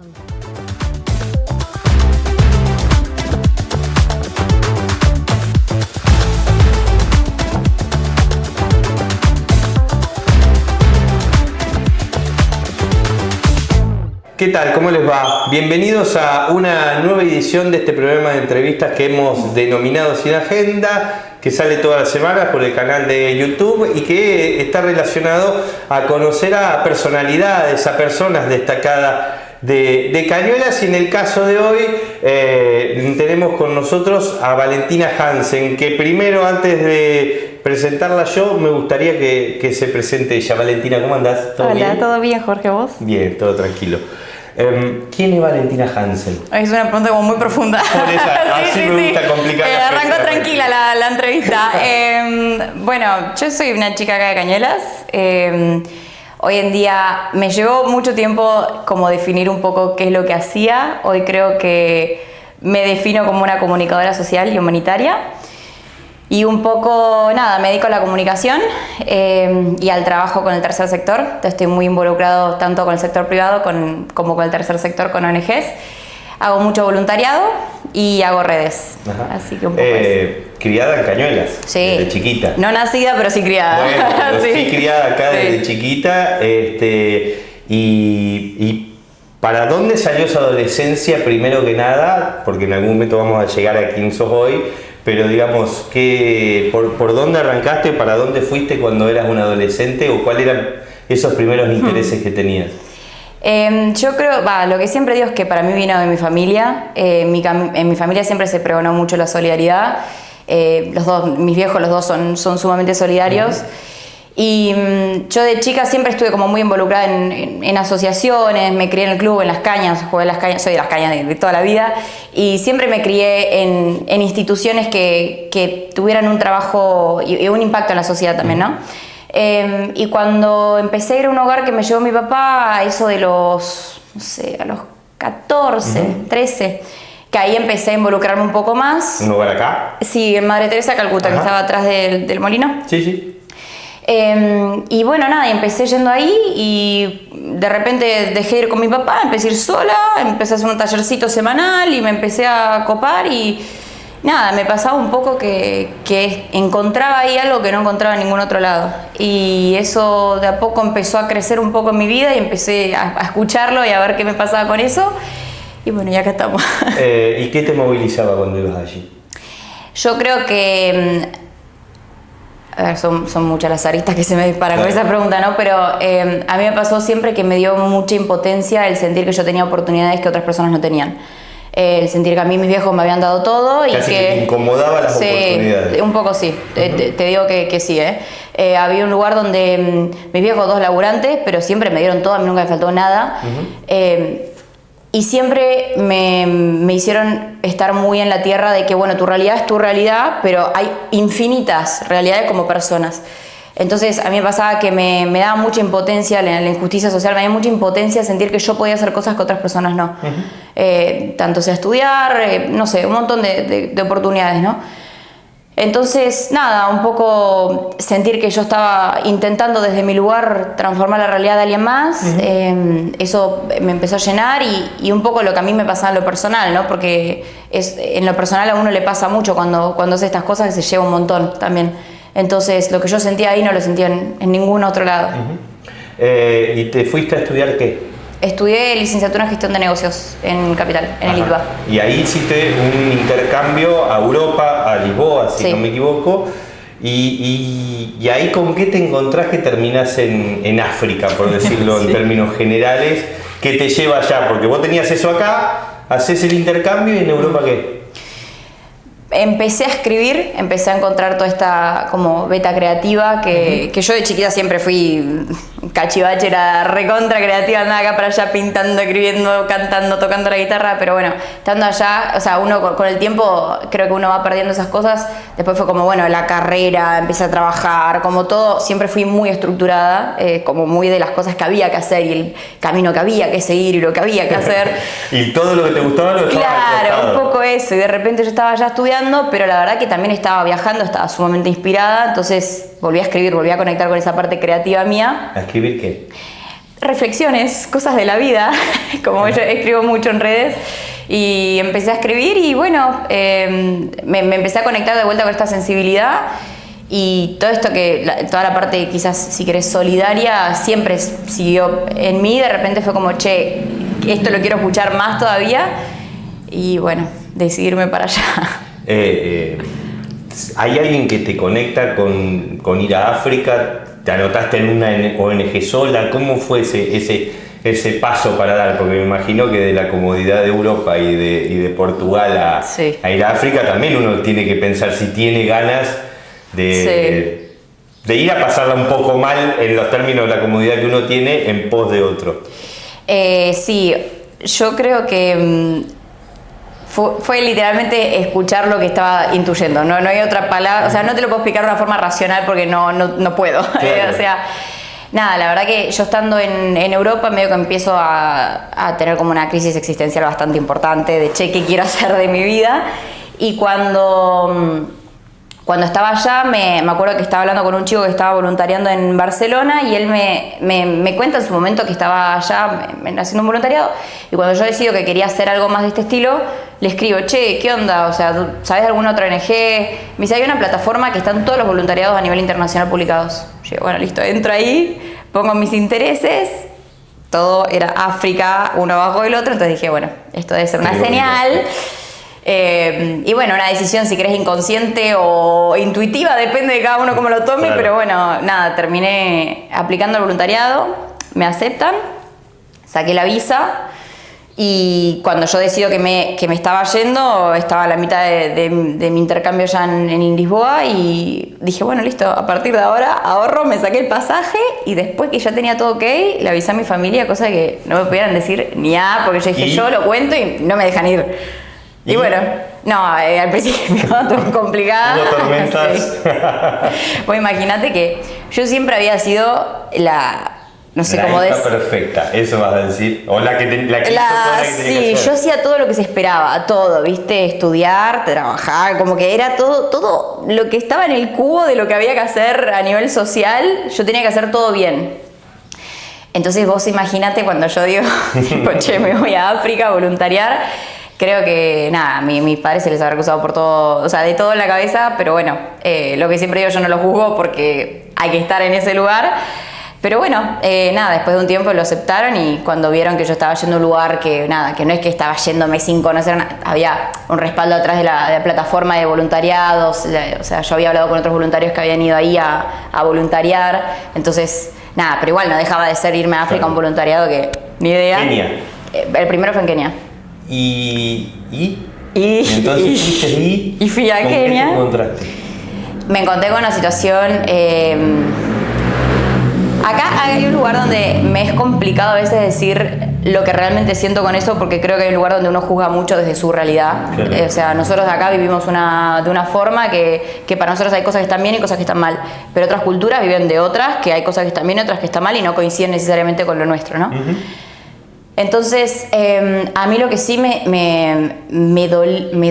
¿Qué tal? ¿Cómo les va? Bienvenidos a una nueva edición de este programa de entrevistas que hemos denominado Sin Agenda, que sale todas las semanas por el canal de YouTube y que está relacionado a conocer a personalidades, a personas destacadas de Cañuelas. Y en el caso de hoy tenemos con nosotros a Valentina Hansen, que primero, antes de presentarla yo, me gustaría que se presente ella. Valentina, ¿cómo andás? ¿Todo bien? ¿Todo bien, Jorge? ¿Vos? Bien, todo tranquilo. ¿Quién es Valentina Hansen? Es una pregunta como muy profunda. Por eso, así me gusta complicar. Arrancó tranquila la entrevista. Bueno, yo soy una chica acá de Cañuelas. Hoy en día me llevó mucho tiempo como definir un poco qué es lo que hacía. Hoy creo que me defino como una comunicadora social y humanitaria. Y un poco, nada, me dedico a la comunicación y al trabajo con el tercer sector. Entonces estoy muy involucrado tanto con el sector privado como con el tercer sector, con ONGs. Hago mucho voluntariado y hago redes. Ajá. Así que un poco eso. Criada en Cañuelas, Sí. desde chiquita. No nacida, pero sí criada. Bueno, pero sí criada acá Sí. desde chiquita. Y ¿para dónde salió esa adolescencia primero que nada? Porque en algún momento vamos a llegar a quién sos hoy. Pero digamos, ¿por dónde arrancaste? ¿Para dónde fuiste cuando eras un adolescente? ¿O cuáles eran esos primeros intereses que tenías? Yo creo, lo que siempre digo es que para mí vino de mi familia. En mi familia siempre se pregonó mucho la solidaridad. Mis viejos, los dos son sumamente solidarios. Y yo de chica siempre estuve como muy involucrada en asociaciones, me crié en el club, en las cañas, jugué en las cañas, soy de las cañas de toda la vida, y siempre me crié en instituciones que tuvieran un trabajo y un impacto en la sociedad también, ¿no? Y cuando empecé a ir a un hogar que me llevó mi papá, a eso de los, no sé, a los 14, 13, que ahí empecé a involucrarme un poco más. ¿Un hogar acá? Sí, en Madre Teresa, Calcuta, que estaba atrás del molino. Sí, sí. Y bueno, nada, y empecé yendo ahí y de repente dejé de ir con mi papá, empecé a ir sola, empecé a hacer un tallercito semanal y me empecé a copar y nada, me pasaba un poco que encontraba ahí algo que no encontraba en ningún otro lado. Y eso de a poco empezó a crecer un poco en mi vida y empecé a escucharlo y a ver qué me pasaba con eso. Y bueno, ya acá estamos. ¿Y qué te movilizaba cuando ibas allí? Yo creo que... A ver, son muchas las aristas que se me disparan con esa pregunta, ¿no? Pero a mí me pasó siempre que me dio mucha impotencia el sentir que yo tenía oportunidades que otras personas no tenían. El sentir que a mí mis viejos me habían dado todo y Casi que te incomodaba las oportunidades. Un poco sí, te digo que sí, había un lugar donde mis viejos, dos laburantes, pero siempre me dieron todo, a mí nunca me faltó nada. Y siempre me hicieron estar muy en la tierra de que, bueno, tu realidad es tu realidad, pero hay infinitas realidades como personas. Entonces, a mí me pasaba que me daba mucha impotencia, la injusticia social, me daba mucha impotencia sentir que yo podía hacer cosas que otras personas no. Tanto sea estudiar, no sé, un montón de oportunidades, ¿no? Entonces, nada, un poco sentir que yo estaba intentando desde mi lugar transformar la realidad de alguien más, eso me empezó a llenar y un poco lo que a mí me pasaba en lo personal, ¿no? Porque en lo personal a uno le pasa mucho cuando hace estas cosas, que se lleva un montón también. Entonces, lo que yo sentía ahí no lo sentía en ningún otro lado. ¿Y te fuiste a estudiar qué? Estudié licenciatura en gestión de negocios en Capital, en el ITBA. Y ahí hiciste un intercambio a Europa, a Lisboa, si no me equivoco. Y ahí, ¿con qué te encontrás que terminás en África, por decirlo en términos generales, que te lleva allá? Porque vos tenías eso acá, haces el intercambio, ¿y en Europa qué? Empecé a escribir, empecé a encontrar toda esta como beta creativa que yo de chiquita siempre fui cachivache, era recontra creativa, andaba acá para allá pintando, escribiendo, cantando, tocando la guitarra, pero bueno, estando allá, o sea, uno con el tiempo creo que uno va perdiendo esas cosas. Después fue como, bueno, la carrera, empecé a trabajar, como todo, siempre fui muy estructurada, como muy de las cosas que había que hacer y el camino que había que seguir y lo que había que hacer. Y todo lo que te gustaba lo dejabas al Claro, costado. un poco eso, y de repente yo estaba allá estudiando, pero la verdad que también estaba viajando, estaba sumamente inspirada, entonces volví a escribir, volví a conectar con esa parte creativa mía. ¿A escribir qué? reflexiones, cosas de la vida, como yo escribo mucho en redes, y empecé a escribir y bueno, me empecé a conectar de vuelta con esta sensibilidad y todo esto toda la parte quizás, si querés, solidaria, siempre siguió en mí. De repente fue como, che, esto lo quiero escuchar más todavía y bueno, decidirme para allá. ¿Hay alguien que te conecta con ir a África? ¿Te anotaste en una ONG sola? ¿Cómo fue ese paso para dar? Porque me imagino que de la comodidad de Europa y de Portugal a ir a África también uno tiene que pensar si tiene ganas de ir a pasarla un poco mal en los términos de la comodidad que uno tiene en pos de otro. Sí, yo creo que fue literalmente escuchar lo que estaba intuyendo, no hay otra palabra, o sea, no te lo puedo explicar de una forma racional porque no puedo. Claro. O sea, nada, la verdad que yo estando en Europa medio que empiezo a tener como una crisis existencial bastante importante de che, ¿qué quiero hacer de mi vida? Y cuando estaba allá, me acuerdo que estaba hablando con un chico que estaba voluntariando en Barcelona y él me cuenta en su momento que estaba allá haciendo un voluntariado, y cuando yo decido que quería hacer algo más de este estilo, le escribo, che, ¿qué onda? O sea, ¿sabes de alguna otra ONG? Me dice, hay una plataforma que están todos los voluntariados a nivel internacional publicados. Yo digo, bueno, listo, entro ahí, pongo mis intereses, todo era África, uno abajo del otro, entonces dije, bueno, esto debe ser una señal. Y bueno, una decisión, si querés, inconsciente o intuitiva, depende de cada uno cómo lo tome, claro. Pero bueno, nada, terminé aplicando al voluntariado, me aceptan, saqué la visa y cuando yo decido que me estaba yendo, estaba a la mitad de mi intercambio ya en Lisboa y dije, bueno, listo, a partir de ahora ahorro, me saqué el pasaje y después que ya tenía todo ok, le avisé a mi familia, cosa que no me pudieran decir ni nada, porque yo dije, yo lo cuento y no me dejan ir. Y bueno, no, al principio estuvo complicada. Hubo tormentas. Sí. Pues imagínate que yo siempre había sido no sé cómo decir. Perfecta, eso vas a decir. O la que hizo todo lo que tenía que hacer. Yo hacía todo lo que se esperaba, todo, ¿viste? Estudiar, trabajar, como que era todo lo que estaba en el cubo de lo que había que hacer a nivel social, yo tenía que hacer todo bien. Entonces vos imagínate cuando yo digo, tipo, che, me voy a África a voluntariar. Creo que, nada, a mis padres se les habrá acusado por todo, o sea, de todo en la cabeza, pero bueno, lo que siempre digo, yo no lo juzgo porque hay que estar en ese lugar. Pero bueno, nada, después de un tiempo lo aceptaron y cuando vieron que yo estaba yendo a un lugar que no es que estaba yéndome sin conocer nada, había un respaldo atrás de la plataforma de voluntariados, o sea, yo había hablado con otros voluntarios que habían ido ahí a voluntariar, entonces, nada, pero igual no dejaba de ser irme a África a un voluntariado que ni idea. Kenia. El primero fue en Kenia. Y entonces y fui a Kenia. ¿Qué te encontraste? Me encontré con una situación. Acá hay un lugar donde me es complicado a veces decir lo que realmente siento con eso, porque creo que hay un lugar donde uno juzga mucho desde su realidad. Claro. O sea, nosotros de acá vivimos de una forma que para nosotros hay cosas que están bien y cosas que están mal, pero otras culturas viven de otras, que hay cosas que están bien y otras que están mal y no coinciden necesariamente con lo nuestro, ¿no? Uh-huh. Entonces, a mí lo que sí me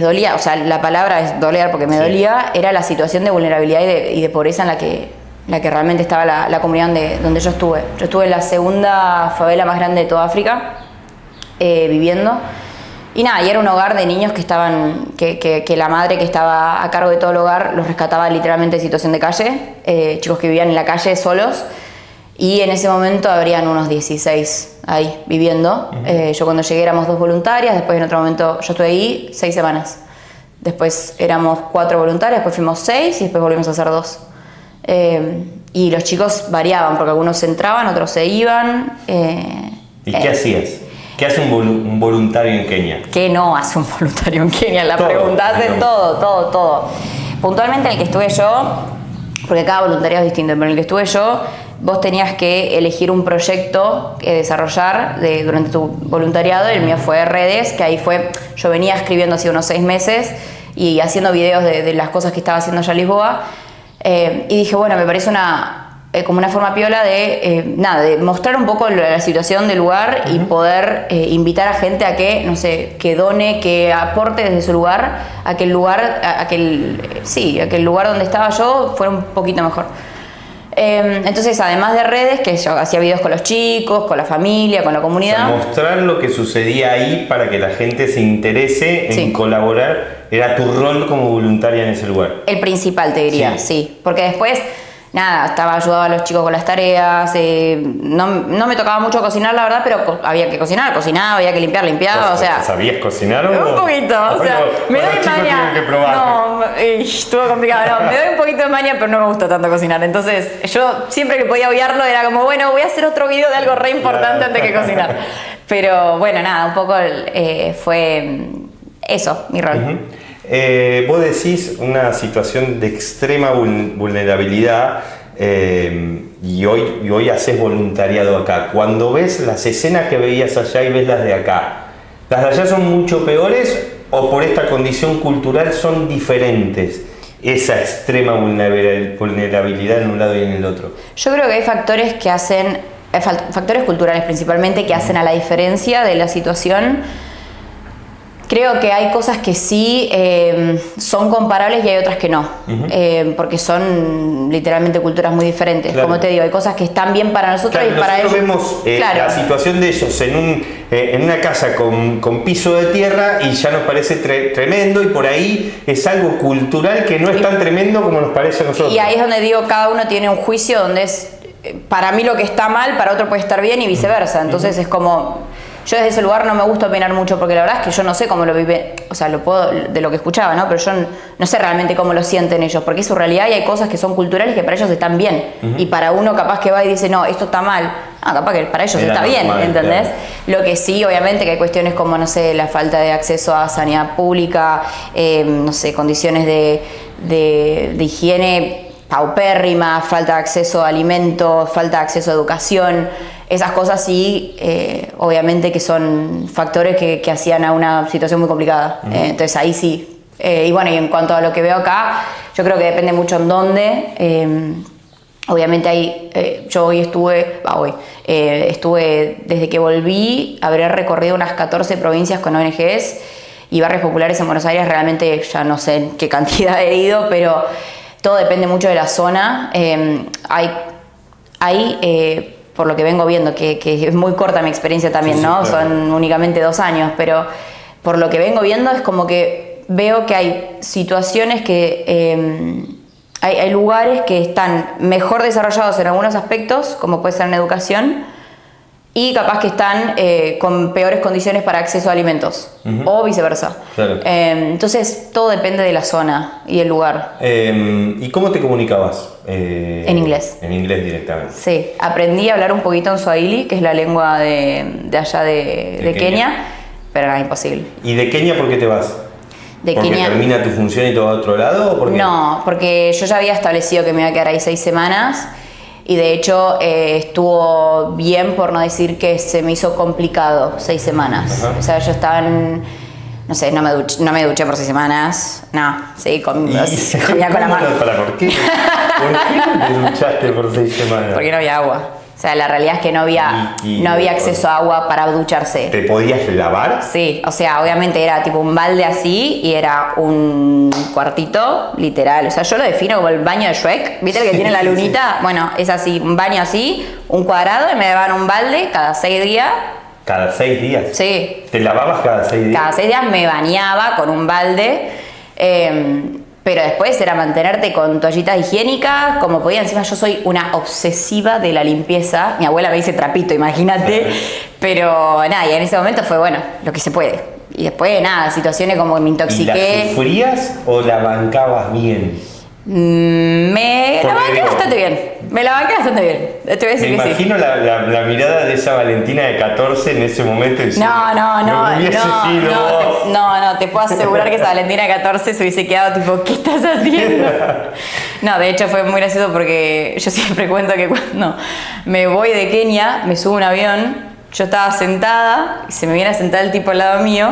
dolía, o sea, la palabra es doler porque me dolía, era la situación de vulnerabilidad y de pobreza en la que realmente estaba la comunidad donde yo estuve. Yo estuve en la segunda favela más grande de toda África, viviendo. Y nada, y era un hogar de niños que estaban, que la madre que estaba a cargo de todo el hogar los rescataba literalmente de situación de calle, chicos que vivían en la calle solos. Y en ese momento habrían unos 16 ahí viviendo. Uh-huh. Yo cuando llegué éramos 2 voluntarias, después en otro momento yo estuve ahí 6 semanas. Después éramos 4 voluntarias, después fuimos 6 y después volvimos a hacer 2. Y los chicos variaban, porque algunos entraban, otros se iban. ¿Y qué hacías? ¿Qué hace un voluntario en Kenia? ¿Qué no hace un voluntario en Kenia? La pregunta hace todo. Puntualmente en el que estuve yo, porque cada voluntariado es distinto, pero en el que estuve yo, vos tenías que elegir un proyecto que desarrollar durante tu voluntariado. El mío fue redes, que ahí yo venía escribiendo hace unos 6 meses y haciendo videos de las cosas que estaba haciendo allá en Lisboa. Y dije, bueno, me parece como una forma piola de mostrar un poco la situación del lugar. Uh-huh. Y poder invitar a gente a que, no sé, que done, que aporte desde su lugar a que el lugar donde estaba yo fuera un poquito mejor. Entonces, además de redes, que yo hacía videos con los chicos, con la familia, con la comunidad. O sea, mostrar lo que sucedía ahí para que la gente se interese en colaborar, era tu rol como voluntaria en ese lugar. El principal, te diría, sí. Porque después, nada, ayudaba a los chicos con las tareas, no me tocaba mucho cocinar, la verdad, pero había que cocinar, cocinaba, había que limpiaba, o sea... ¿Sabías cocinar o...? Un poquito, o sea, me doy maña. No, estuvo complicado, no, me doy un poquito de maña, pero no me gusta tanto cocinar, entonces yo siempre que podía obviarlo era como, bueno, voy a hacer otro video de algo re importante antes que cocinar. Pero bueno, nada, un poco fue eso, mi rol. Vos decís una situación de extrema vulnerabilidad y hoy haces voluntariado acá. Cuando ves las escenas que veías allá y ves las de acá, ¿las de allá son mucho peores o por esta condición cultural son diferentes? Esa extrema vulnerabilidad en un lado y en el otro. Yo creo que hay factores que hacen, factores culturales principalmente, que hacen a la diferencia de la situación. Creo que hay cosas que sí son comparables y hay otras que no, porque son literalmente culturas muy diferentes. Claro. Como te digo, hay cosas que están bien para nosotros y para ellos. Nosotros vemos la situación de ellos en una casa con piso de tierra y ya nos parece tremendo, y por ahí es algo cultural que no es tan tremendo como nos parece a nosotros. Y ahí es donde digo, cada uno tiene un juicio donde es, para mí lo que está mal, para otro puede estar bien y viceversa. Entonces es como... Yo desde ese lugar no me gusta opinar mucho porque la verdad es que yo no sé cómo lo vive, o sea, lo puedo de lo que escuchaba, ¿no? Pero yo no sé realmente cómo lo sienten ellos, porque es su realidad y hay cosas que son culturales que para ellos están bien. Y para uno capaz que va y dice, no, esto está mal. Capaz que para ellos está bien, ¿entendés? Claro. Lo que sí, obviamente, que hay cuestiones como, no sé, la falta de acceso a sanidad pública, no sé, condiciones de higiene paupérrima, falta de acceso a alimentos, falta de acceso a educación. Esas cosas sí, obviamente que son factores que hacían a una situación muy complicada. Entonces ahí sí. Y bueno, y en cuanto a lo que veo acá, yo creo que depende mucho en dónde. Obviamente ahí, yo hoy estuve desde que volví, habré recorrido unas 14 provincias con ONGs y barrios populares en Buenos Aires. Realmente ya no sé en qué cantidad he ido, pero todo depende mucho de la zona. Por lo que vengo viendo, que es muy corta mi experiencia también, sí, ¿no? Claro. Son únicamente 2 años, pero por lo que vengo viendo es como que veo que hay situaciones que... hay lugares que están mejor desarrollados en algunos aspectos, como puede ser en educación, y capaz que están con peores condiciones para acceso a alimentos, o viceversa. Claro. Entonces, todo depende de la zona y el lugar. ¿Y cómo te comunicabas? En inglés. En inglés directamente. Sí, aprendí a hablar un poquito en Swahili, que es la lengua de allá de Kenia, pero era imposible. ¿Y de Kenia por qué te vas? De ¿Porque Kenia termina tu función y te vas a otro lado? ¿O por qué? No, porque yo ya había establecido que me iba a quedar ahí 6 semanas. Y de hecho estuvo bien, por no decir que se me hizo complicado 6 semanas. O sea, yo estaba en... No sé, no me duché por 6 semanas. No, sí, comía con la mano. ¿Por qué? ¿Por qué no te duchaste por 6 semanas? Porque no había agua. O sea, la realidad es que no había acceso a agua para ducharse. ¿Te podías lavar? Sí, o sea, obviamente era tipo un balde así y era un cuartito, literal. O sea, yo lo defino como el baño de Shrek. ¿Viste el que tiene la lunita? Sí. Bueno, es así, un baño así, un cuadrado, y me daban un balde cada 6 días. ¿Cada 6 días? Sí. ¿Te lavabas cada 6 días? Cada 6 días me bañaba con un balde. Pero después era mantenerte con toallitas higiénicas, como podía. Encima yo soy una obsesiva de la limpieza. Mi abuela me dice trapito, imagínate. Pero nada, y en ese momento fue, bueno, lo que se puede. Y después, nada, situaciones como que me intoxiqué. ¿Y la sufrías o la bancabas bien? La banqué bastante bien. Me la banqué bastante bien. Te voy a decir me que imagino sí. la mirada de esa Valentina de 14 en ese momento. No, te puedo asegurar que esa Valentina de 14 se hubiese quedado tipo, ¿qué estás haciendo? No, de hecho fue muy gracioso porque yo siempre cuento que cuando me voy de Kenia, me subo a un avión, yo estaba sentada y se me viene a sentar el tipo al lado mío,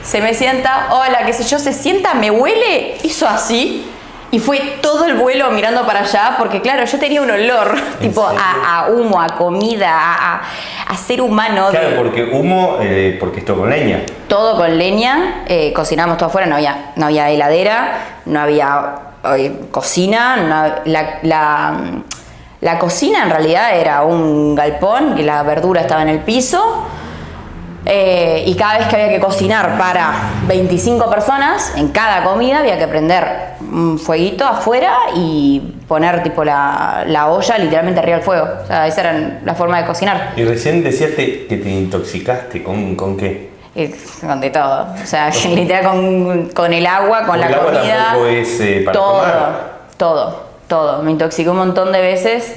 se me sienta, hola, qué sé yo, se sienta, me huele, hizo así. Y fue todo el vuelo mirando para allá, porque claro, yo tenía un olor tipo a humo, a comida, a ser humano. Claro, porque humo, porque esto con leña. Todo con leña, cocinamos todo afuera, no había heladera, no había cocina, La cocina en realidad era un galpón y la verdura estaba en el piso. Y cada vez que había que cocinar para 25 personas, en cada comida había que prender un fueguito afuera y poner tipo la olla literalmente arriba del fuego. O sea, esa era la forma de cocinar. Y recién decías que te intoxicaste, ¿con qué? Con de todo. O sea, literal con el agua, con la el comida. Agua tampoco es para tomar. Todo. Me intoxiqué un montón de veces,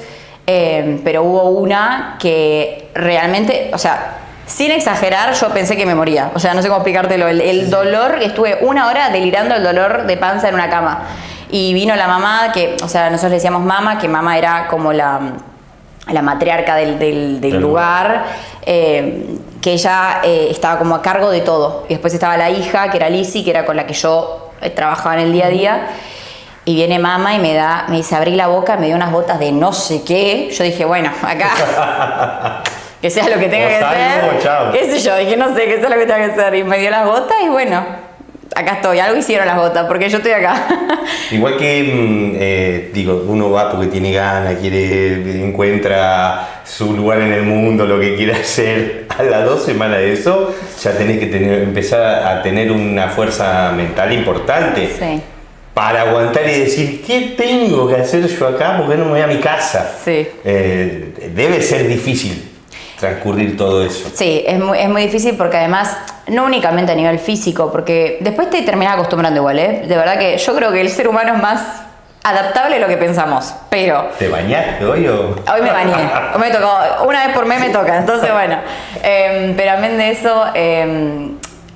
pero hubo una que realmente, o sea, sin exagerar, yo pensé que me moría. O sea, no sé cómo explicártelo. El dolor, estuve 1 hora delirando el dolor de panza en una cama. Y vino la mamá, o sea, nosotros le decíamos mamá, que mamá era como la matriarca del lugar, que ella estaba como a cargo de todo. Y después estaba la hija, que era Lizzy, que era con la que yo trabajaba en el día a día. Y viene mamá y me dice, abrí la boca, me dio unas botas de no sé qué. Yo dije, bueno, acá... que sea lo que tenga que hacer, qué sé yo, dije no sé, que sea lo que tenga que hacer, y me dio las botas y bueno, acá estoy, algo hicieron las botas, porque yo estoy acá. Igual que, uno va porque tiene ganas, encuentra su lugar en el mundo, lo que quiere hacer, a las 2 semanas de eso, ya tenés que empezar a tener una fuerza mental importante. Sí. Para aguantar y decir, ¿qué tengo que hacer yo acá? ¿Por qué no me voy a mi casa? Sí. Debe ser difícil transcurrir todo eso. Sí, es muy difícil porque además, no únicamente a nivel físico, porque después te terminas acostumbrando igual, ¿eh? De verdad que yo creo que el ser humano es más adaptable de lo que pensamos, pero... ¿Te bañaste hoy o...? Hoy me bañé, hoy me tocó, una vez por mes me toca, entonces bueno. Pero amén de eso,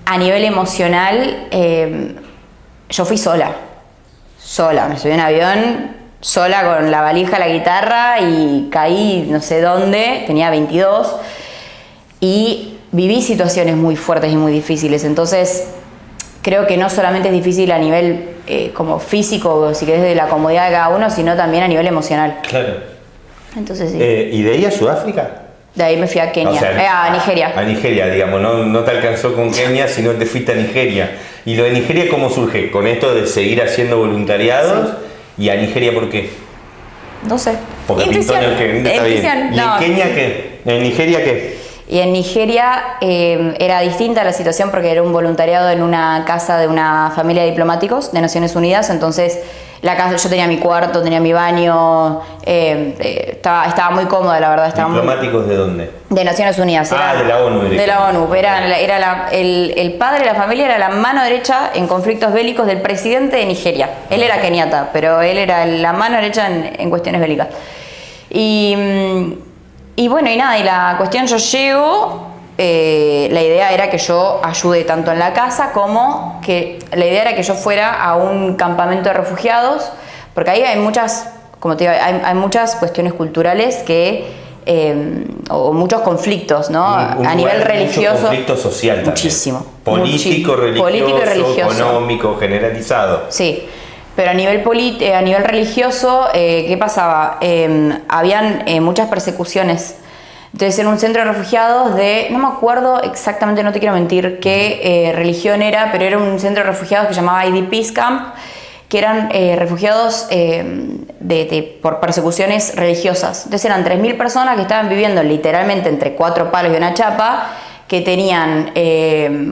a nivel emocional, yo fui sola, me subí en avión... sola con la valija, la guitarra y caí no sé dónde, tenía 22 y viví situaciones muy fuertes y muy difíciles, entonces creo que no solamente es difícil a nivel como físico, si querés de la comodidad de cada uno, sino también a nivel emocional. Claro. Entonces sí. ¿Y de ahí a Sudáfrica? De ahí me fui a Kenia, O sea, a Nigeria. A Nigeria, digamos, no te alcanzó con Kenia, sino te fuiste a Nigeria. ¿Y lo de Nigeria cómo surge? ¿Con esto de seguir haciendo voluntariados? Sí. ¿Y a Nigeria por qué? No sé. Porque pintó en el que está bien. ¿Y en Kenia qué? ¿En Nigeria qué? Y en Nigeria era distinta la situación porque era un voluntariado en una casa de una familia de diplomáticos de Naciones Unidas, entonces la casa, yo tenía mi cuarto, tenía mi baño, estaba muy cómoda, la verdad. ¿Diplomáticos de dónde? De Naciones Unidas. De la ONU. De la ONU. El padre de la familia era la mano derecha en conflictos bélicos del presidente de Nigeria. Él era keniata, pero él era la mano derecha en cuestiones bélicas. Y bueno, y nada, y la cuestión, yo llego, la idea era que yo ayude tanto en la casa como que la idea era que yo fuera a un campamento de refugiados, porque ahí hay muchas, como te digo, hay muchas cuestiones culturales que, o muchos conflictos, ¿no? A nivel religioso. Mucho conflicto social también. Muchísimo. Político, religioso, económico, generalizado. Sí. Pero a nivel religioso, ¿qué pasaba? Habían muchas persecuciones. Entonces, en un centro de refugiados no me acuerdo exactamente, no te quiero mentir qué religión era, pero era un centro de refugiados que se llamaba IDP's Camp, que eran refugiados por persecuciones religiosas. Entonces, eran 3.000 personas que estaban viviendo literalmente entre 4 palos y una chapa, que tenían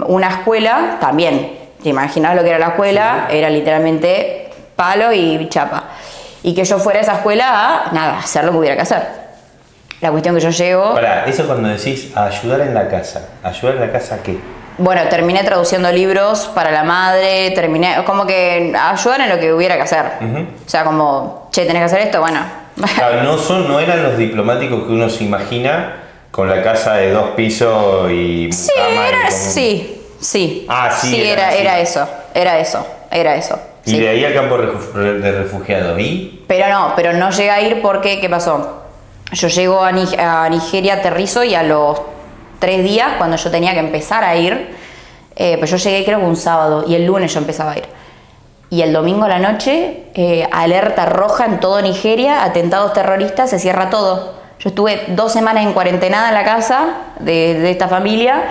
una escuela también. ¿Te imaginas lo que era la escuela? Sí. Era literalmente palo y chapa. Y que yo fuera a esa escuela a hacer lo que hubiera que hacer. La cuestión que yo llego... Pará, eso cuando decís ayudar en la casa. ¿Ayudar en la casa qué? Bueno, terminé traduciendo libros para la madre, como que ayudar en lo que hubiera que hacer. O sea, como, che, tenés que hacer esto, bueno. Claro, no eran los diplomáticos que uno se imagina con la casa de 2 pisos y sí, cama sí. Ah, sí. Sí, era eso. Y sí. de ahí al campo de refugiados, ¿y? Pero no llegué a ir porque, ¿qué pasó? Yo llego a Nigeria, aterrizo y a los 3 días, cuando yo tenía que empezar a ir, pues yo llegué creo que un sábado y el lunes yo empezaba a ir. Y el domingo a la noche, alerta roja en todo Nigeria, atentados terroristas, se cierra todo. Yo estuve 2 semanas en cuarentena en la casa de esta familia,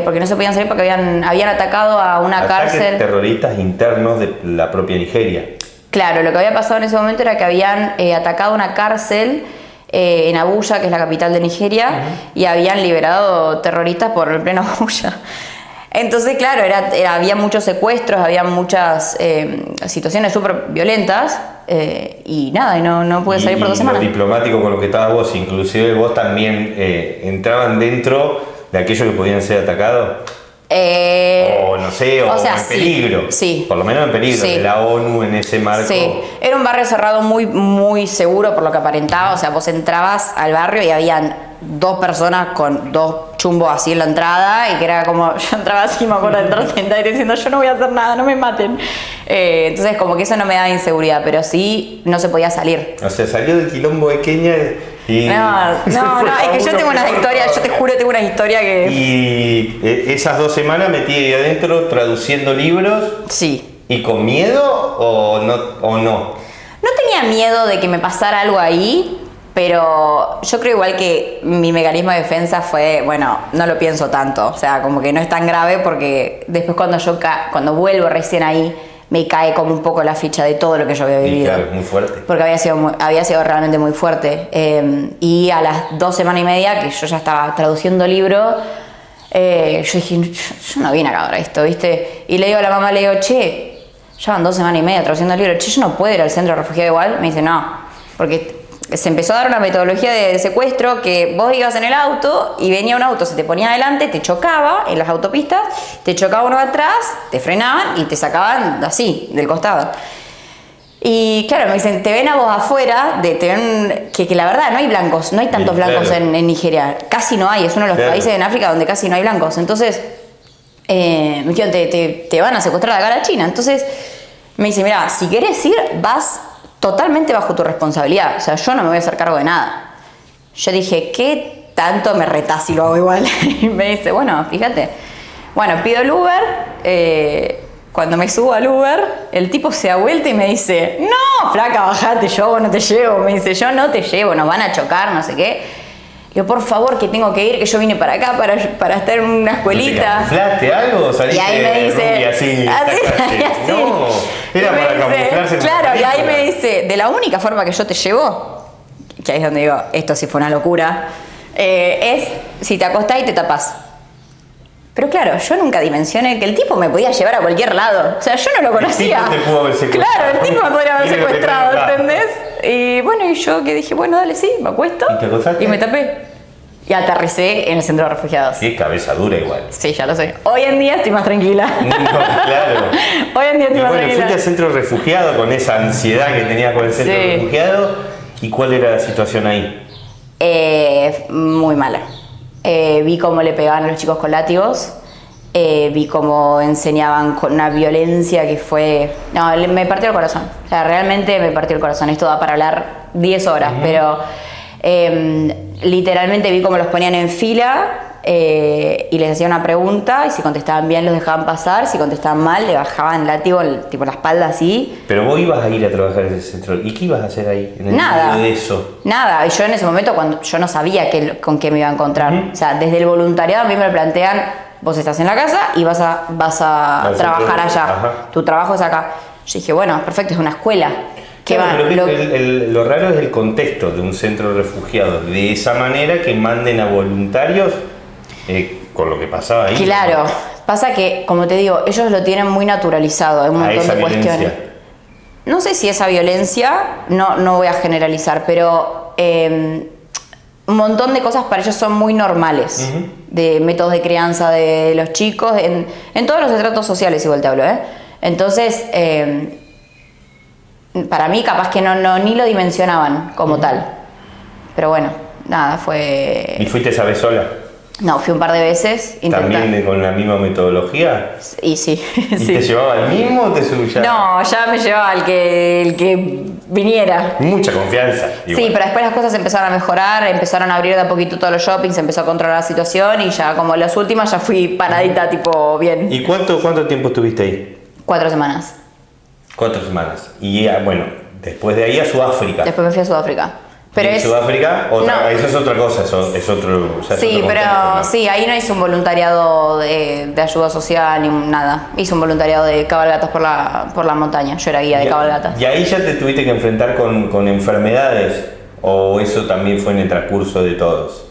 porque no se podían salir porque habían atacado a una cárcel. Terroristas internos de la propia Nigeria. Claro, lo que había pasado en ese momento era que habían atacado una cárcel en Abuya, que es la capital de Nigeria, y habían liberado terroristas por el pleno Abuya. Entonces, claro, había muchos secuestros, había muchas situaciones súper violentas y nada, y no pude salir por 2 semanas. Lo diplomático con lo que estabas vos, inclusive vos también entraban dentro de aquellos que podían ser atacados. O no sé, o sea, en peligro. Sí. Por lo menos en peligro, Sí. de la ONU en ese marco. Sí, era un barrio cerrado muy, muy seguro por lo que aparentaba. O sea, vos entrabas al barrio y habían 2 personas con 2 chumbos así en la entrada y que era como, yo entraba así, me acuerdo de entrar sentada y diciendo, yo no voy a hacer nada, no me maten. Entonces como que eso no me daba inseguridad, pero sí no se podía salir. O sea, salió del quilombo de Kenia y... No, es que yo tengo unas historias, yo te juro, tengo una historia que... Y esas 2 semanas metí ahí adentro traduciendo libros. Sí. ¿Y con miedo o no? No tenía miedo de que me pasara algo ahí, pero yo creo igual que mi mecanismo de defensa fue, bueno, no lo pienso tanto, o sea, como que no es tan grave porque después cuando vuelvo recién ahí, me cae como un poco la ficha de todo lo que yo había vivido. Y claro, muy fuerte. Porque había sido realmente muy fuerte. Y a las 2 semanas y media que yo ya estaba traduciendo libros, yo dije, yo no vine acá ahora esto, ¿viste? Y le digo a la mamá, le digo, che, ya van 2 semanas y media traduciendo libros, che, yo no puedo ir al centro de refugiados igual. Me dice, no, porque se empezó a dar una metodología de secuestro que vos ibas en el auto y venía un auto, se te ponía adelante, te chocaba en las autopistas, te chocaba uno atrás, te frenaban y te sacaban así, del costado. Y claro, me dicen, te ven a vos afuera, que la verdad no hay blancos, no hay tantos blancos en Nigeria, casi no hay, es uno de los países en África donde casi no hay blancos. Entonces, me dijeron, te van a secuestrar de acá a la China. Entonces, me dice, mira, si querés ir, vas totalmente bajo tu responsabilidad, o sea, yo no me voy a hacer cargo de nada. Yo dije, ¿qué tanto me retás si lo hago igual? Y me dice, bueno, fíjate. Bueno, pido el Uber, cuando me subo al Uber, el tipo se da vuelta y me dice, no, flaca, bajate, yo no te llevo. Me dice, yo no te llevo, nos van a chocar, no sé qué. Yo, por favor, que tengo que ir, que yo vine para acá para estar en una escuelita. ¿Camuflaste algo o saliste y ahí me dice, así? No, era para camuflarse. Claro, y ahí me dice, de la única forma que yo te llevo, que ahí es donde digo, esto sí fue una locura, es si te acostás y te tapás. Pero claro, yo nunca dimensioné que el tipo me podía llevar a cualquier lado. O sea, yo no lo conocía. El tipo te pudo haber secuestrado. Claro, el tipo me podría haber secuestrado, ¿entendés? Y bueno, y yo que dije, bueno, dale, sí, me acuesto. ¿Y te acostaste? Y me tapé. Y aterricé en el centro de refugiados. Sí, cabeza dura igual. Sí, ya lo sé. Hoy en día estoy más tranquila. No, claro. Hoy en día estoy más Bueno, tranquila. fuiste al centro de refugiado con esa ansiedad que tenía con el centro de refugiado. ¿Y cuál era la situación ahí? Muy mala. Vi cómo le pegaban a los chicos con látigos. Vi cómo enseñaban con una violencia que fue... No, me partió el corazón. O sea, realmente me partió el corazón. Esto da para hablar 10 horas, pero literalmente vi cómo los ponían en fila y les hacía una pregunta y si contestaban bien los dejaban pasar, si contestaban mal le bajaban látigo, tipo la espalda así. Pero vos ibas a ir a trabajar en ese centro. ¿Y qué ibas a hacer ahí? En el Nada. medio de eso. Nada. Y yo en ese momento cuando yo no sabía con qué me iba a encontrar. O sea, desde el voluntariado a mí me lo plantean, vos estás en la casa y vas a trabajar allá. Ajá. Tu trabajo es acá. Yo dije, bueno, perfecto, es una escuela. Claro, pero lo raro es el contexto de un centro de refugiados. De esa manera que manden a voluntarios con lo que pasaba ahí. Claro. Pasa que, como te digo, ellos lo tienen muy naturalizado. Hay un montón de cuestiones. No sé si esa violencia, no voy a generalizar, pero un montón de cosas para ellos son muy normales. De métodos de crianza de los chicos, en todos los estratos sociales igual te hablo, Entonces, para mí capaz que ni lo dimensionaban como tal. Pero bueno, nada, fue... ¿Y fuiste esa vez sola? No, fui un par de veces. ¿También con la misma metodología? Y sí. ¿Y te llevaba el mismo o te subía? No, ya me llevaba el que viniera. Mucha confianza. Sí, pero después las cosas empezaron a mejorar, empezaron a abrir de a poquito todos los shoppings, se empezó a controlar la situación y ya como las últimas ya fui paradita tipo bien. ¿Y cuánto tiempo estuviste ahí? 4 semanas. 4 semanas. Y bueno, después de ahí a Sudáfrica. Después me fui a Sudáfrica. Pero en Sudáfrica, eso es otra cosa, eso es otro. Ya sí, es otro pero contexto, ¿no? sí, ahí no hice un voluntariado de ayuda social ni nada. Hice un voluntariado de cabalgatas por la montaña. Yo era guía de cabalgatas. ¿Y ahí ya te tuviste que enfrentar con enfermedades? ¿O eso también fue en el transcurso de todos?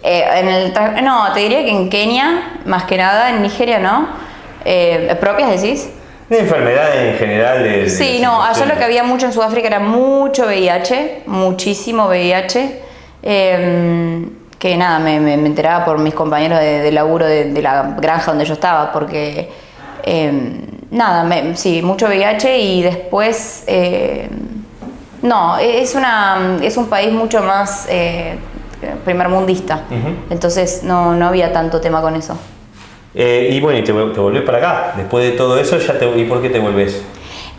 No, te diría que en Kenia, más que nada, en Nigeria no. ¿Propias decís? De enfermedades en general. Sí, no, allá lo que había mucho en Sudáfrica era mucho VIH, muchísimo VIH. Que nada, me enteraba por mis compañeros de laburo de la granja donde yo estaba, porque nada, sí, mucho VIH y después. No, es un país mucho más primermundista, entonces no había tanto tema con eso. Y bueno, y te volvés para acá. Después de todo eso, ¿y por qué te volvés?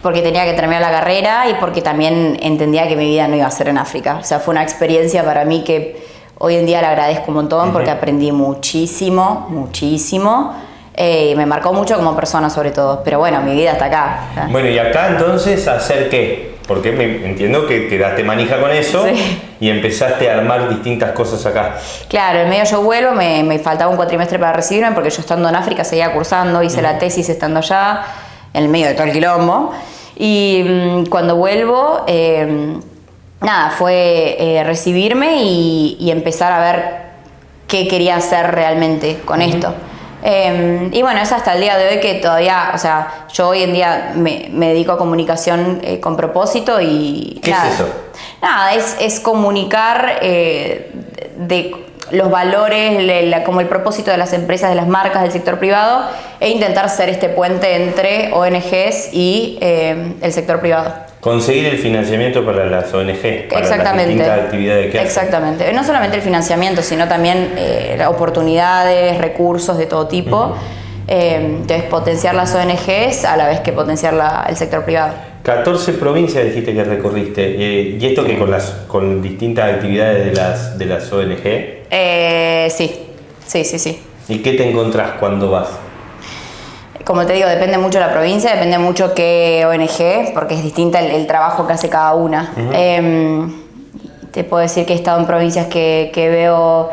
Porque tenía que terminar la carrera y porque también entendía que mi vida no iba a ser en África. O sea, fue una experiencia para mí que hoy en día la agradezco un montón porque aprendí muchísimo, muchísimo. Me marcó mucho como persona sobre todo. Pero bueno, mi vida está acá. Bueno, y acá entonces, ¿hacer qué? Porque entiendo que te daste manija con eso, sí, y empezaste a armar distintas cosas acá. Claro, en medio yo vuelvo, me faltaba un cuatrimestre para recibirme porque yo estando en África seguía cursando, hice la tesis estando allá, en el medio de todo el quilombo. Y cuando vuelvo, nada, fue recibirme y empezar a ver qué quería hacer realmente con esto. Y bueno, es hasta el día de hoy que todavía, o sea, yo hoy en día me dedico a comunicación con propósito y... ¿Qué es eso? Nada, es comunicar de los valores, como el propósito de las empresas, de las marcas, del sector privado e intentar ser este puente entre ONGs y el sector privado. Conseguir el financiamiento para las ONG, para exactamente, las distintas actividades que hacen. Exactamente. No solamente el financiamiento, sino también oportunidades, recursos de todo tipo. Entonces, potenciar las ONGs a la vez que potenciar el sector privado. 14 provincias dijiste que recorriste. ¿Y esto que con distintas actividades de las ONG? Sí. ¿Y qué te encontrás cuando vas? Como te digo, depende mucho de la provincia, depende mucho qué ONG, porque es distinta el trabajo que hace cada una. Te puedo decir que he estado en provincias que veo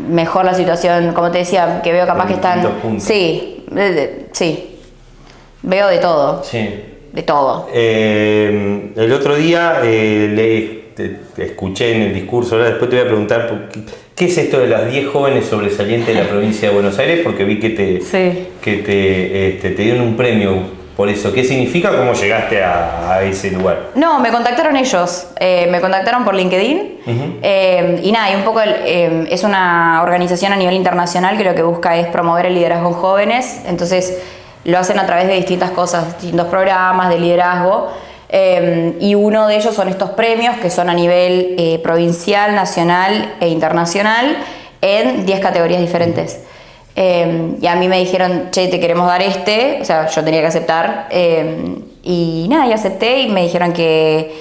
mejor la situación, como te decía, que veo capaz que están... Sí, veo de todo. Sí. De todo. El otro día te escuché en el discurso, ahora después te voy a preguntar ¿qué es esto de las 10 jóvenes sobresalientes de la provincia de Buenos Aires? Porque vi que te dieron un premio por eso. ¿Qué significa? ¿Cómo llegaste a ese lugar? No, me contactaron ellos, me contactaron por LinkedIn y nada, y un poco es una organización a nivel internacional que lo que busca es promover el liderazgo en jóvenes, entonces lo hacen a través de distintas cosas, distintos programas de liderazgo. Y uno de ellos son estos premios que son a nivel provincial, nacional e internacional en 10 categorías diferentes. Y a mí me dijeron, che, te queremos dar o sea, yo tenía que aceptar. Y nada, y acepté y me dijeron que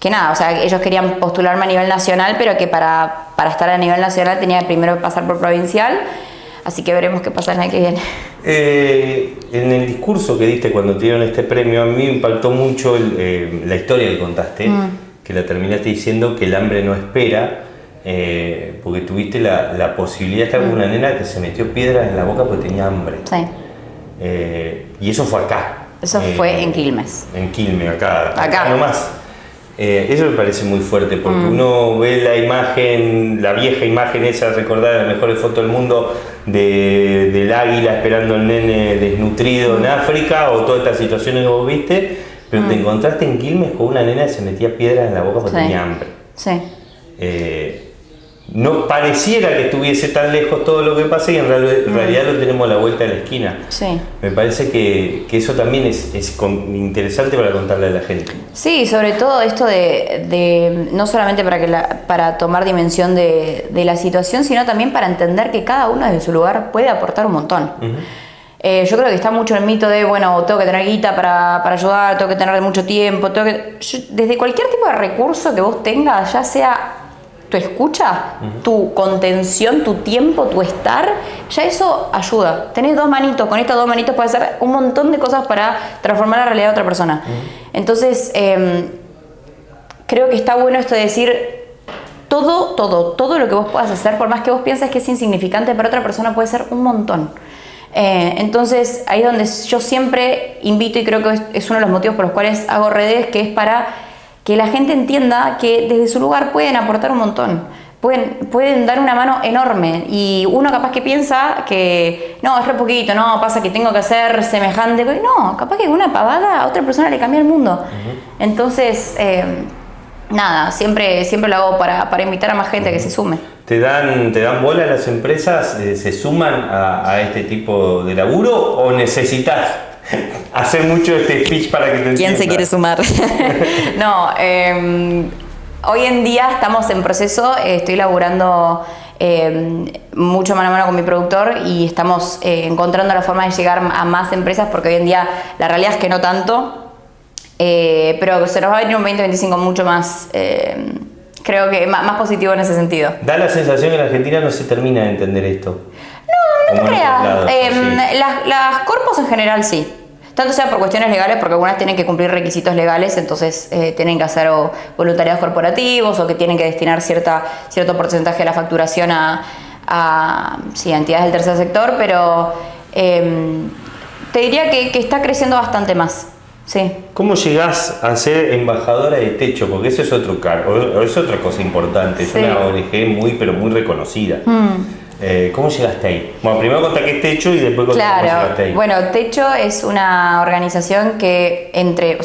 nada, o sea, ellos querían postularme a nivel nacional, pero que para estar a nivel nacional tenía que primero pasar por provincial. Así que veremos qué pasa el año que viene. En el discurso que diste cuando te dieron este premio, a mí me impactó mucho la historia que contaste, que la terminaste diciendo que el hambre no espera, porque tuviste la posibilidad de estar con una nena que se metió piedras en la boca porque tenía hambre. Sí. Y eso fue acá. Eso fue en Quilmes. En Quilmes, acá nomás. Eso me parece muy fuerte porque uno ve la imagen, la vieja imagen esa, recordar las mejores fotos del mundo del águila esperando al nene desnutrido en África o todas estas situaciones que vos viste, pero te encontraste en Quilmes con una nena que se metía piedras en la boca porque tenía hambre. Sí. No pareciera que estuviese tan lejos todo lo que pasa y en realidad lo tenemos a la vuelta de la esquina. Sí. Me parece que eso también es interesante para contarle a la gente. Sí, sobre todo esto de no solamente para tomar dimensión de la situación, sino también para entender que cada uno desde su lugar puede aportar un montón. Yo creo que está mucho el mito de, bueno, tengo que tener guita para ayudar, tengo que tener mucho tiempo, desde cualquier tipo de recurso que vos tengas, ya sea tu escucha, tu contención, tu tiempo, tu estar, ya eso ayuda. Tenés 2 manitos, con estas 2 manitos puedes hacer un montón de cosas para transformar la realidad de otra persona. Entonces, creo que está bueno esto de decir, todo lo que vos puedas hacer, por más que vos pienses que es insignificante, para otra persona puede ser un montón. Entonces ahí es donde yo siempre invito, y creo que es uno de los motivos por los cuales hago redes, que es para que la gente entienda que desde su lugar pueden aportar un montón. Pueden dar una mano enorme, y uno capaz que piensa que no, es re poquito, no, pasa que tengo que hacer semejante, no, capaz que una pavada a otra persona le cambia el mundo. Entonces, nada, siempre lo hago para invitar a más gente a que se sume. ¿Te dan bola las empresas? ¿Se suman a este tipo de laburo o necesitas hacer mucho este speech para que te entiendan? ¿Quién se quiere sumar? No, hoy en día estamos en proceso, estoy laburando mucho mano a mano con mi productor y estamos encontrando la forma de llegar a más empresas, porque hoy en día la realidad es que no tanto, pero se nos va a venir un 2025 mucho más, creo que más positivo en ese sentido. Da la sensación que en Argentina no se termina de entender esto. No te creas, las corpos en general sí. Tanto sea por cuestiones legales, porque algunas tienen que cumplir requisitos legales, entonces tienen que hacer voluntariados corporativos o que tienen que destinar cierto porcentaje de la facturación a entidades del tercer sector, pero te diría que está creciendo bastante más. Sí. ¿¿Cómo llegás a ser embajadora de Techo? Porque eso es otro cargo, es otra cosa importante, es una ONG pero muy reconocida. ¿Cómo llegaste ahí? Bueno, primero contá qué es Techo y después contá cómo llegaste ahí. Bueno, Techo es una organización que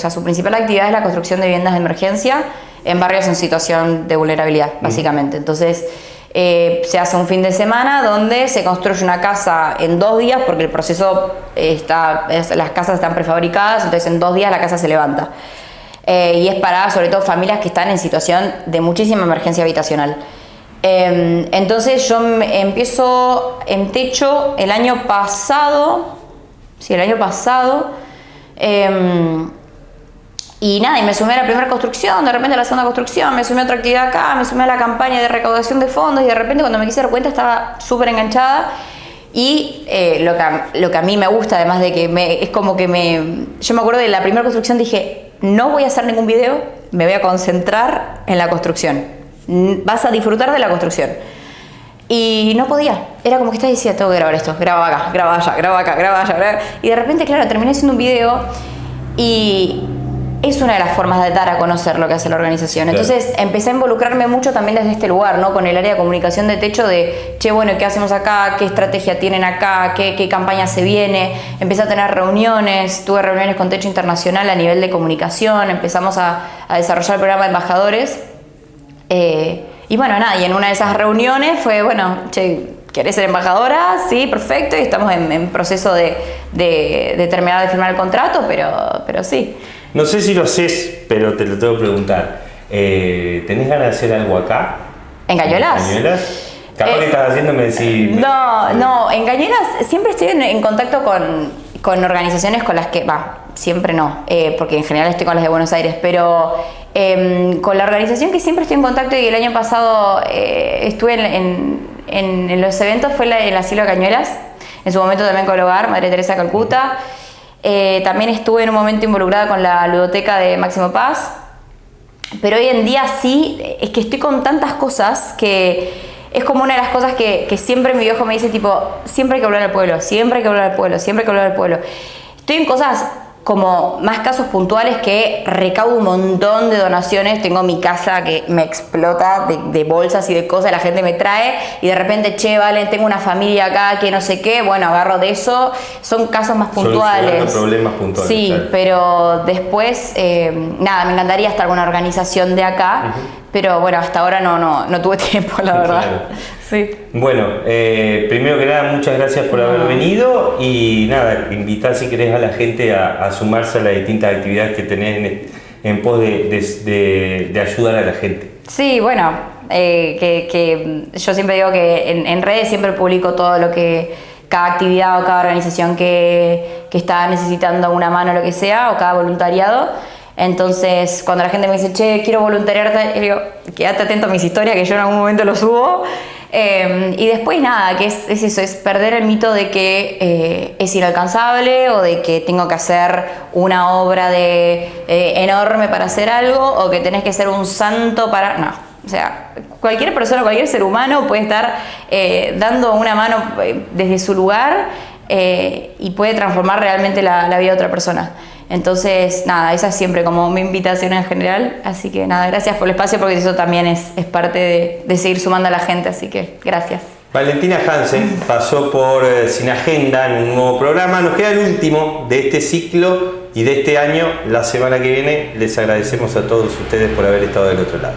su principal actividad es la construcción de viviendas de emergencia en barrios en situación de vulnerabilidad, básicamente. Entonces, se hace un fin de semana donde se construye una casa en 2 días, porque el proceso las casas están prefabricadas, entonces en 2 días la casa se levanta. Y es para, sobre todo, familias que están en situación de muchísima emergencia habitacional. Entonces yo empiezo en Techo el año pasado, y nada, y me sumé a la primera construcción, de repente a la segunda construcción, me sumé a otra actividad acá, me sumé a la campaña de recaudación de fondos, y de repente cuando me quise dar cuenta estaba súper enganchada. Y lo que a mí me gusta, además de que es como que yo me acuerdo de la primera construcción, dije, no voy a hacer ningún video, me voy a concentrar en la construcción. Vas a disfrutar de la construcción. Y no podía, era como que estaba diciendo, tengo que grabar esto, graba acá, graba allá, graba acá, graba allá, y de repente, claro, terminé haciendo un video, y es una de las formas de dar a conocer lo que hace la organización. Entonces empecé a involucrarme mucho también desde este lugar, ¿no? Con el área de comunicación de Techo, de, che, bueno, ¿qué hacemos acá? ¿Qué estrategia tienen acá? ¿Qué campaña se viene? Empecé a tener reuniones, tuve reuniones con Techo Internacional a nivel de comunicación, empezamos a desarrollar el programa de embajadores. Y bueno, nada, y en una de esas reuniones fue, bueno, che, ¿querés ser embajadora? Sí, perfecto, y estamos en proceso de terminar de firmar el contrato, pero sí. No sé si lo haces, pero te lo tengo que preguntar. ¿Tenés ganas de hacer algo acá? ¿En Cañuelas? ¿En Cañuelas? Capaz que estás haciéndome decir... No, en Cañuelas siempre estoy en contacto con organizaciones con las que... siempre no, porque en general estoy con las de Buenos Aires, pero con la organización que siempre estoy en contacto, y el año pasado estuve en los eventos, fue el Asilo de Cañuelas, en su momento también con el Hogar Madre Teresa de Calcuta. También estuve en un momento involucrada con la ludoteca de Máximo Paz, pero hoy en día sí, es que estoy con tantas cosas que es como una de las cosas que siempre mi viejo me dice, tipo, siempre hay que hablar al pueblo, siempre hay que hablar al pueblo, siempre hay que hablar al pueblo. Estoy en cosas como más casos puntuales que recaudo un montón de donaciones. Tengo mi casa que me explota de bolsas y de cosas, la gente me trae y de repente, che, vale, tengo una familia acá que no sé qué, bueno, agarro de eso. Son casos más puntuales. Problemas puntuales. Sí, claro. Pero después, nada, me encantaría estar con una organización de acá, pero bueno, hasta ahora no tuve tiempo, la verdad. Claro. Sí. Bueno, primero que nada, muchas gracias por haber venido, y nada, invitar si querés a la gente a sumarse a las distintas actividades que tenés en pos de ayudar a la gente. Sí, bueno, que yo siempre digo que en redes siempre publico todo lo que cada actividad o cada organización que está necesitando una mano o lo que sea, o cada voluntariado. Entonces, cuando la gente me dice, che, quiero voluntariarte, yo digo, quédate atento a mis historias, que yo en algún momento lo subo. Y después nada, que es eso, es perder el mito de que es inalcanzable, o de que tengo que hacer una obra enorme para hacer algo, o que tenés que ser un santo para... O sea, cualquier persona, cualquier ser humano puede estar dando una mano desde su lugar y puede transformar realmente la vida de otra persona. Entonces, nada, esa es siempre como mi invitación en general. Así que nada, gracias por el espacio porque eso también es parte de seguir sumando a la gente. Así que gracias. Valentina Hansen pasó por Sin Agenda en un nuevo programa. Nos queda el último de este ciclo y de este año. La semana que viene les agradecemos a todos ustedes por haber estado del otro lado.